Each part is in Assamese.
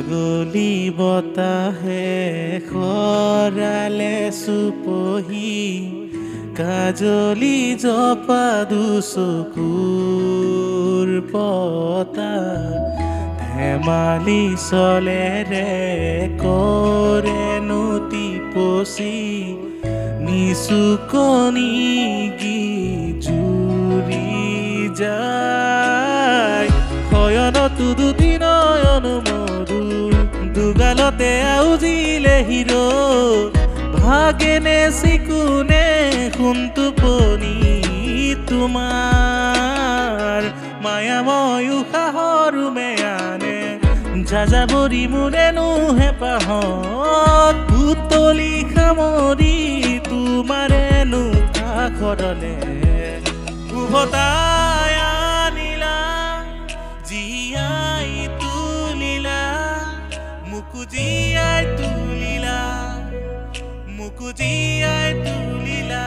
গলি বতাহে খৰালে চুপহি কাজলি জপা দুচকুৰ পতা ধেমালি চলেৰে কৰে নতি পচি নিচুকনি জুৰি যায় শয়নতো দুটি নয়ন মধুৰ দুগালতে আউজিলে হিৰো ভাগেনে চিকুনে সোণটোপনি তোমাৰ মায়াময় উশাহৰ মেয়ানে যাযাবৰী মোৰেনো হেঁপাহত উতলি সামৰি তোমাৰেনো কাষৰলে উভতাই আনিলা জীয়াই তুলিলা মোকো জীয়াই তুলিলা মোকো জীয়াই তুলিলা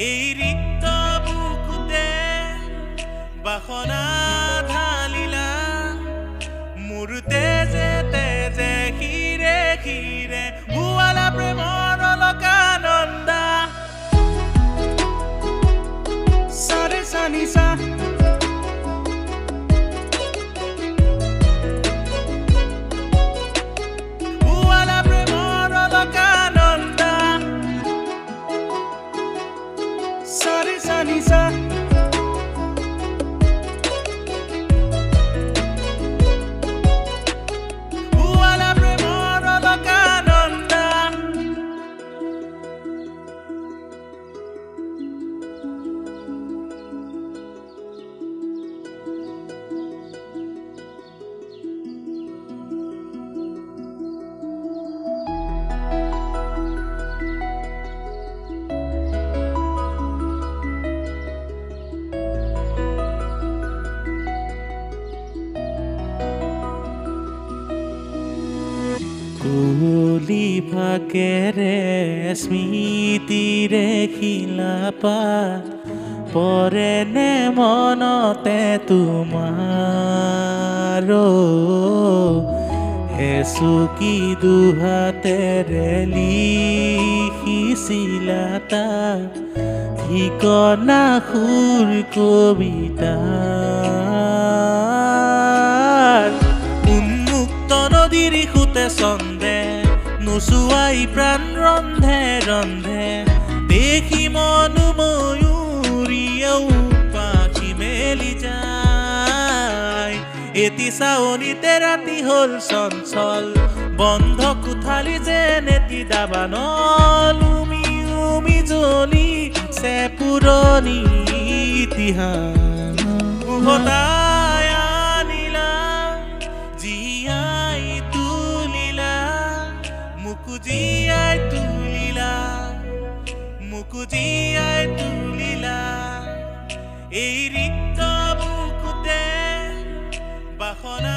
এই ৰিক্ত বুকুতে বাসনা ঢালিলা মোৰ তেজে তেজে শিৰে শিৰে হুৱালা প্ৰেমৰ অলকানন্দা সাৰে সানিসা হুৱালা প্ৰেমৰ অলকানন্দা সাৰে সানিসা কুলি ফাকেৰে স্মৃতিৰে শিলাপাত পৰেনে মনতে তোমাৰ এচুকি দুহাতেৰে লিখিছিলা তাত ঠিকনা সুৰ কবিতা উন্মুক্ত নদীৰ সুতে চন্দে নোচোৱাই প্ৰাণ ৰন্ধে ৰন্ধে দেখি মনো ময়ূৰীয়েও পাখি মেলি যায় এটি চাৱনিতে ৰাতি হ'ল চঞ্চল বন্ধ কোঠালি যেন এটি দাবানল উমি উমি জ্বলিছে পুৰণি ইতিহাস উভতাই আনিলা জীয়াই তুলিলা মোকো জীয়াই তুলিলা মোকো জীয়াই তুলিলা এই ৰিক্ত বুকুতে বাসনা